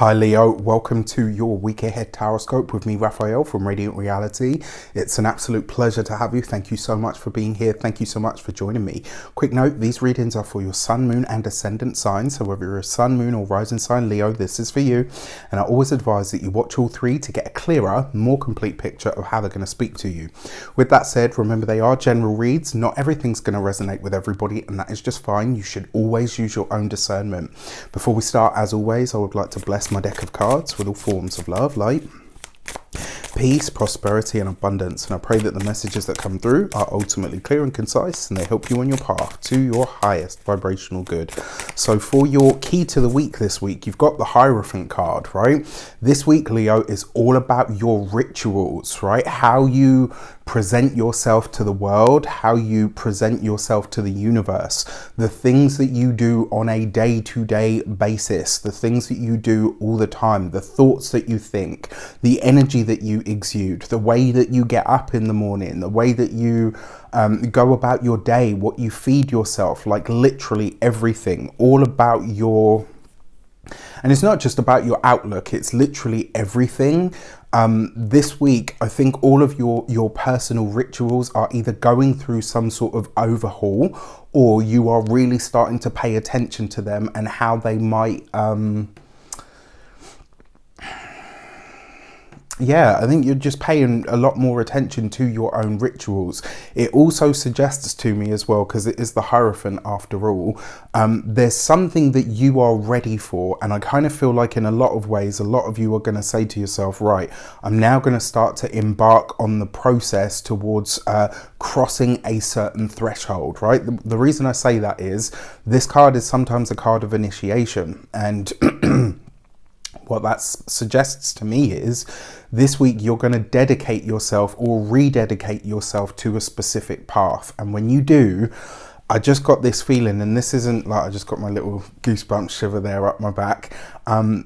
Hi Leo, welcome to your week ahead Taroscope with me, Raphael from Reydiant Reality. It's an absolute pleasure to have you. Thank you so much for being here. Thank you so much for joining me. Quick note, these readings are for your sun, moon and ascendant signs. So whether you're a sun, moon or rising sign Leo, this is for you. And I always advise that you watch all three to get a clearer, more complete picture of how they're going to speak to you. With that said, remember they are general reads. Not everything's going to resonate with everybody, and that is just fine. You should always use your own discernment. Before we start, as always, I would like to bless my deck of cards with all forms of love, light, peace, prosperity and abundance, and I pray that the messages that come through are ultimately clear and concise and they help you on your path to your highest vibrational good. So for your key to the week this week, you've got the Hierophant card, right? This week, Leo, is all about your rituals, right? How you present yourself to the world, how you present yourself to the universe, the things that you do on a day-to-day basis, the things that you do all the time, the thoughts that you think, the energy that you exude, the way that you get up in the morning, the way that you go about your day, what you feed yourself, like literally everything, all about your... And it's not just about your outlook, it's literally everything. This week, I think all of your personal rituals are either going through some sort of overhaul, or you are really starting to pay attention to them and how they might... Yeah, I think you're just paying a lot more attention to your own rituals. It also suggests to me as well, because it is the Hierophant after all, there's something that you are ready for. And I kind of feel like in a lot of ways, a lot of you are going to say to yourself, right, I'm now going to start to embark on the process towards crossing a certain threshold, right? The reason I say that is this card is sometimes a card of initiation, and what that suggests to me is this week you're going to dedicate yourself or rededicate yourself to a specific path. And when you do, I just got this feeling, and this isn't like I just got my little goosebump shiver there up my back.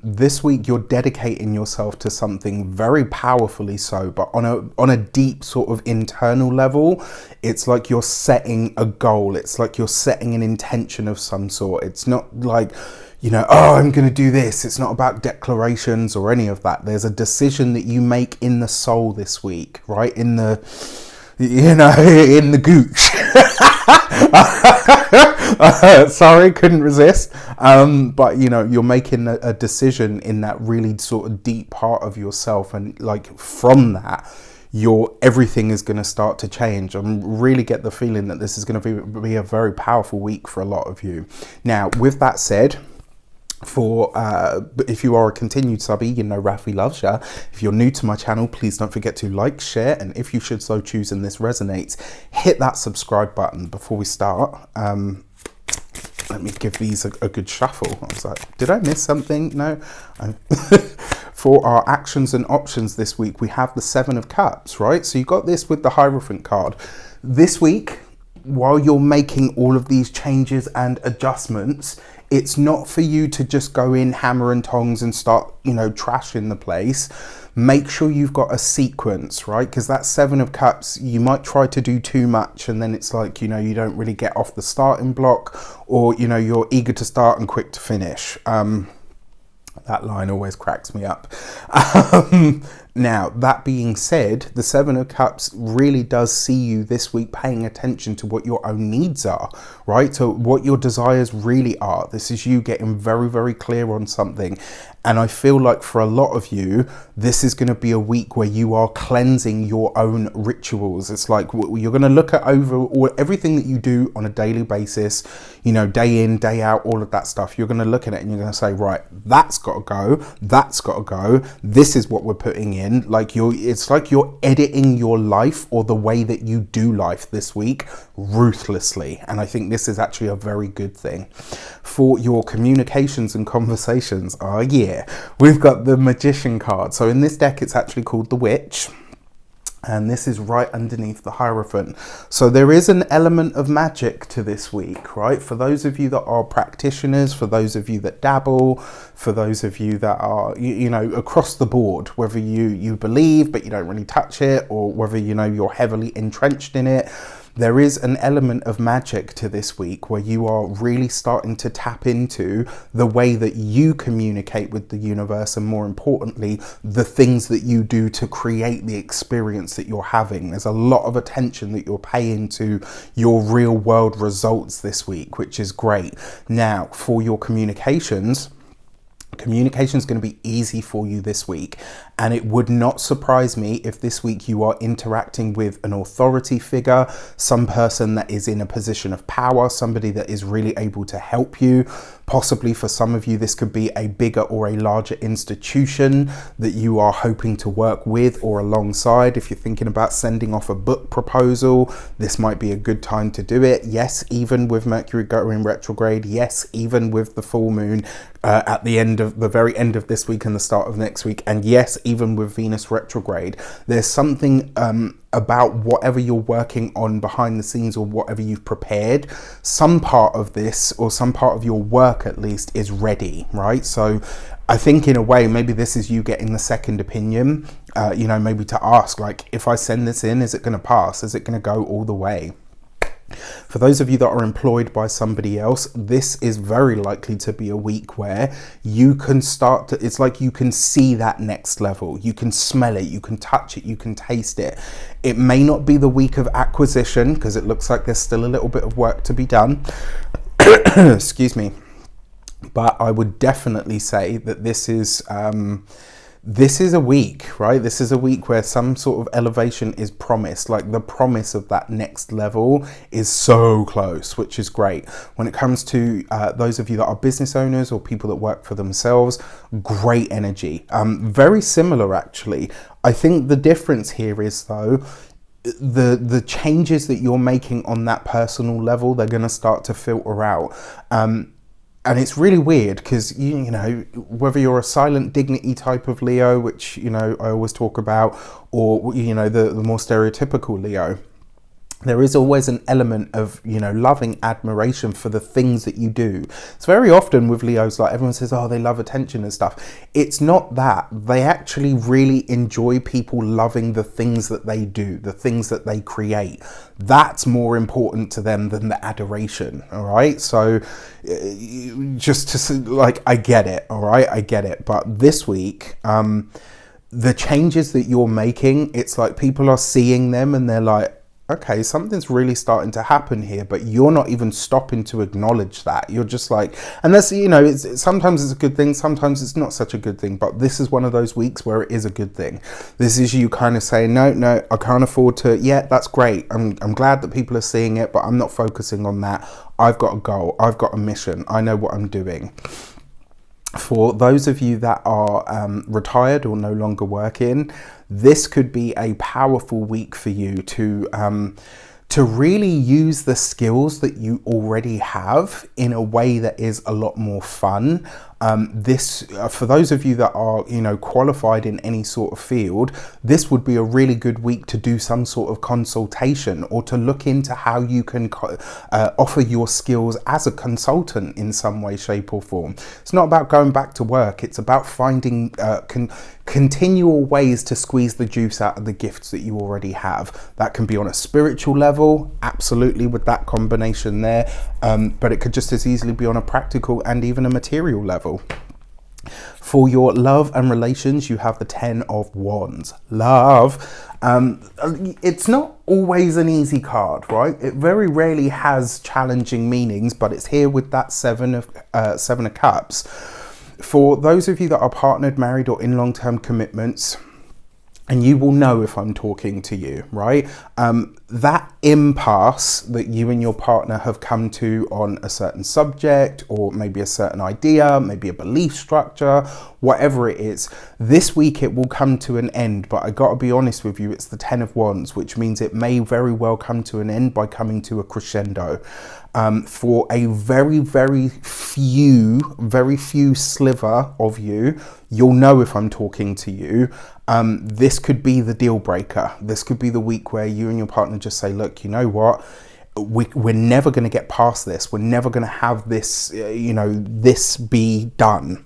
This week you're dedicating yourself to something very powerfully so, but on a deep sort of internal level. It's like you're setting a goal. It's like you're setting an intention of some sort. It's not like, you know, oh, I'm going to do this. It's not about declarations or any of that. There's a decision that you make in the soul this week, right? In the, you know, in the gooch. Sorry, couldn't resist. But, you know, you're making a decision in that really sort of deep part of yourself. And like from that, everything is going to start to change. I really get the feeling that this is going to be a very powerful week for a lot of you. Now, with that said, if you are a continued subby, you know Rafi loves ya. If you're new to my channel, please don't forget to like, share, and if you should so choose and this resonates, hit that subscribe button. Before we start, let me give these a good shuffle. I was like, did I miss something? No. For our actions and options this week, we have the Seven of Cups, right? So you got this with the Hierophant card. This week, while you're making all of these changes and adjustments, it's not for you to just go in hammer and tongs and start, you know, trashing the place. Make sure you've got a sequence, right? Because that Seven of Cups, you might try to do too much and then it's like, you know, you don't really get off the starting block, or, you know, you're eager to start and quick to finish. That line always cracks me up. Now, that being said, the Seven of Cups really does see you this week paying attention to what your own needs are, right? So what your desires really are. This is you getting very, very clear on something. And I feel like for a lot of you, this is going to be a week where you are cleansing your own rituals. It's like you're going to look at everything that you do on a daily basis, you know, day in, day out, all of that stuff. You're going to look at it and you're going to say, right, that's got to go. That's got to go. This is what we're putting in. It's like you're editing your life or the way that you do life this week ruthlessly. And I think this is actually a very good thing. For your communications and conversations, oh yeah, we've got the Magician card. So in this deck, it's actually called the Witch. And this is right underneath the Hierophant. So there is an element of magic to this week, right? For those of you that are practitioners, for those of you that dabble, for those of you that are, you know, across the board, whether you believe but you don't really touch it, or whether, you know, you're heavily entrenched in it, there is an element of magic to this week where you are really starting to tap into the way that you communicate with the universe, and more importantly, the things that you do to create the experience that you're having. There's a lot of attention that you're paying to your real world results this week, which is great. Now, for your communication is going to be easy for you this week, and it would not surprise me if this week you are interacting with an authority figure, some person that is in a position of power, somebody that is really able to help you. Possibly for some of you, this could be a bigger or a larger institution that you are hoping to work with or alongside. If you're thinking about sending off a book proposal, this might be a good time to do it. Yes, even with Mercury going retrograde. Yes, even with the full moon at the very end of this week and the start of next week. And yes, even with Venus retrograde. There's something about whatever you're working on behind the scenes, or whatever you've prepared. Some part of this, or some part of your work at least, is ready, right? So I think in a way, maybe this is you getting the second opinion, maybe to ask, like, if I send this in, is it going to pass? Is it going to go all the way? For those of you that are employed by somebody else, this is very likely to be a week where you can start to, it's like you can see that next level. You can smell it, you can touch it, you can taste it. It may not be the week of acquisition, because it looks like there's still a little bit of work to be done. Excuse me. But I would definitely say that this is a week, right? This is a week where some sort of elevation is promised. Like, the promise of that next level is so close, which is great. When it comes to those of you that are business owners or people that work for themselves, great energy. Very similar, actually. I think the difference here is, though, the changes that you're making on that personal level, they're going to start to filter out. And it's really weird because, you know, whether you're a silent dignity type of Leo, which, you know, I always talk about, or, you know, the more stereotypical Leo, there is always an element of, you know, loving admiration for the things that you do. It's very often with Leos, like, everyone says, oh, they love attention and stuff. It's not that. They actually really enjoy people loving the things that they do, the things that they create. That's more important to them than the adoration, all right? So just to, like, I get it, all right? I get it. But this week, the changes that you're making, it's like people are seeing them and they're like, okay, something's really starting to happen here, but you're not even stopping to acknowledge that. You're just like, and that's, you know, sometimes it's a good thing, sometimes it's not such a good thing, but this is one of those weeks where it is a good thing. This is you kind of saying, no, I can't afford to, yeah, that's great. I'm glad that people are seeing it, but I'm not focusing on that. I've got a goal, I've got a mission, I know what I'm doing. For those of you that are retired or no longer working, this could be a powerful week for you to really use the skills that you already have in a way that is a lot more fun. For those of you that are, you know, qualified in any sort of field, this would be a really good week to do some sort of consultation or to look into how you can offer your skills as a consultant in some way, shape or form. It's not about going back to work. It's about finding continual ways to squeeze the juice out of the gifts that you already have. That can be on a spiritual level, absolutely, with that combination there, but it could just as easily be on a practical and even a material level. For your love and relations, you have the 10 of Wands. Love, it's not always an easy card, right? It very rarely has challenging meanings, but it's here with that Seven of Cups. For those of you that are partnered, married or in long-term commitments, and you will know if I'm talking to you, right? That impasse that you and your partner have come to on a certain subject, or maybe a certain idea, maybe a belief structure, whatever it is, this week it will come to an end. But I got to be honest with you, it's the 10 of Wands, which means it may very well come to an end by coming to a crescendo. For a very few sliver of you, you'll know if I'm talking to you. This could be the deal breaker. This could be the week where you and your partner just say, look, you know what? We're never going to get past this. We're never going to have this, this be done.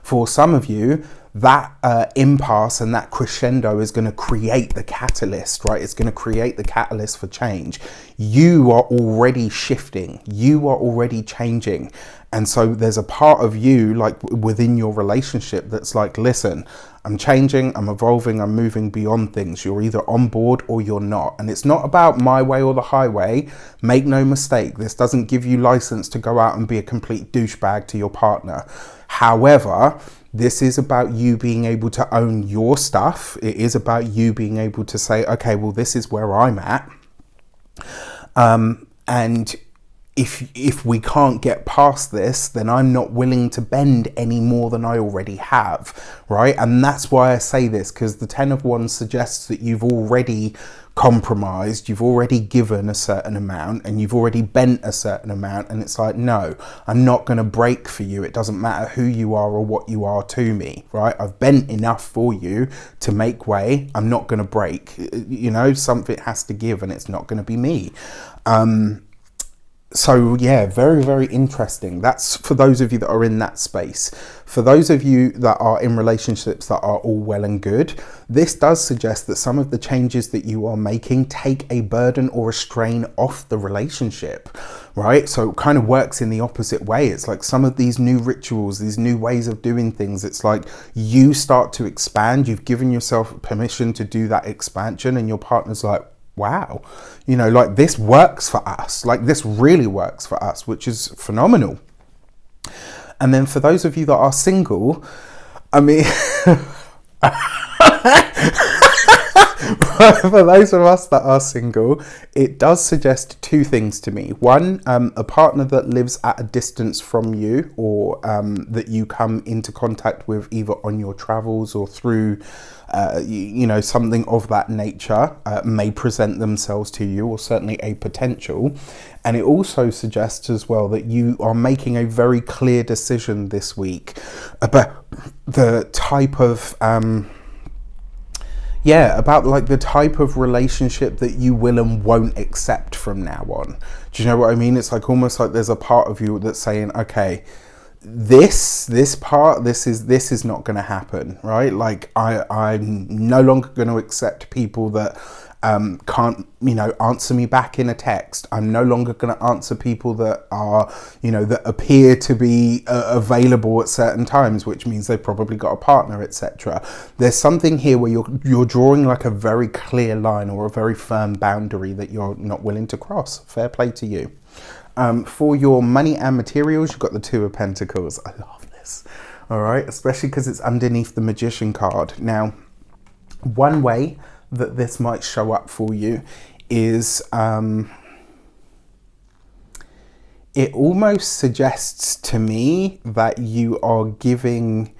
For some of you, that impasse and that crescendo is going to create the catalyst, right? It's going to create the catalyst for change. You are already shifting. You are already changing. And so there's a part of you, like within your relationship, that's like, listen, I'm changing, I'm evolving, I'm moving beyond things. You're either on board or you're not. And it's not about my way or the highway. Make no mistake, this doesn't give you license to go out and be a complete douchebag to your partner. However, this is about you being able to own your stuff. It is about you being able to say, okay, well, this is where I'm at. And if we can't get past this, then I'm not willing to bend any more than I already have, right? And that's why I say this, because the 10 of Wands suggests that you've already compromised, you've already given a certain amount, and you've already bent a certain amount. And it's like, no, I'm not going to break for you. It doesn't matter who you are or what you are to me, right? I've bent enough for you to make way. I'm not going to break. You know, something has to give, and it's not going to be me. So yeah, very, very interesting. That's for those of you that are in that space. For those of you that are in relationships that are all well and good, this does suggest that some of the changes that you are making take a burden or a strain off the relationship, right? So it kind of works in the opposite way. It's like some of these new rituals, these new ways of doing things, it's like you start to expand. You've given yourself permission to do that expansion, and your partner's like, wow, you know, like this works for us, like this really works for us, which is phenomenal. And then for those of you that are single, I mean, for those of us that are single, it does suggest two things to me. One, a partner that lives at a distance from you, or that you come into contact with either on your travels or through you know, something of that nature, may present themselves to you, or certainly a potential. And it also suggests as well that you are making a very clear decision this week about the type of about like the type of relationship that you will and won't accept from now on. Do you know what I mean? It's like almost like there's a part of you that's saying, okay, this is not going to happen, right? Like I'm no longer going to accept people that can't, you know, answer me back in a text. I'm no longer going to answer people that are, you know, that appear to be available at certain times, which means they've probably got a partner, etc. There's something here where you're drawing like a very clear line or a very firm boundary that you're not willing to cross. Fair play to you. For your money and materials, you've got the Two of Pentacles. I love this. All right, especially because it's underneath the Magician card. Now, one way that this might show up for you is it almost suggests to me that you are giving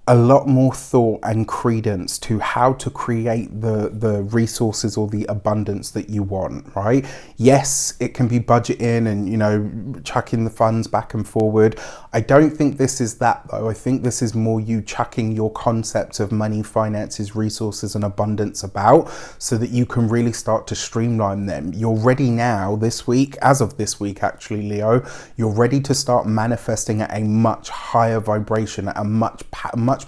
a lot more thought and credence to how to create the resources or the abundance that you want, right? Yes, it can be budgeting and, you know, chucking the funds back and forward. I don't think this is that though. I think this is more you chucking your concepts of money, finances, resources and abundance about, so that you can really start to streamline them. You're ready now this week, as of this week actually, Leo, you're ready to start manifesting at a much higher vibration, at a much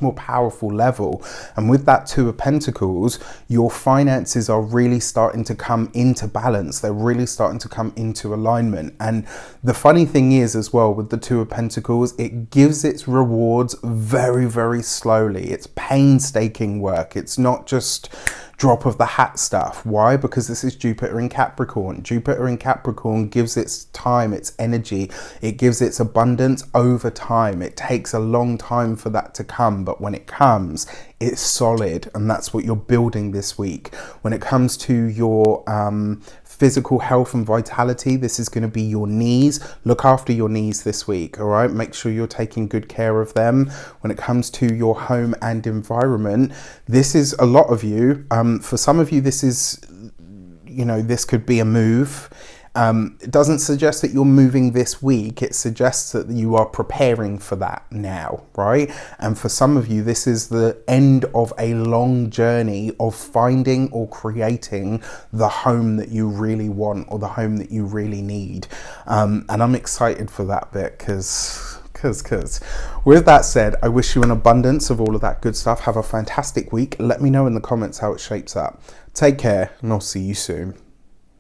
more powerful level. And with that Two of Pentacles, your finances are really starting to come into balance. They're really starting to come into alignment. And the funny thing is as well with the Two of Pentacles, it gives its rewards very, very slowly. It's painstaking work. It's not just drop of the hat stuff. Why? Because this is Jupiter in Capricorn. Jupiter in Capricorn gives its time, its energy, it gives its abundance over time. It takes a long time for that to come, but when it comes, it's solid, and that's what you're building this week. When it comes to your physical health and vitality, this is going to be your knees. Look after your knees this week, all right? Make sure you're taking good care of them. When it comes to your home and environment, this is a lot of you. For some of you, this is, you know, this could be a move. It doesn't suggest that you're moving this week. It suggests that you are preparing for that now, right? And for some of you, this is the end of a long journey of finding or creating the home that you really want, or the home that you really need. And I'm excited for that bit, because Cause. With that said, I wish you an abundance of all of that good stuff. Have a fantastic week. Let me know in the comments how it shapes up. Take care, and I'll see you soon.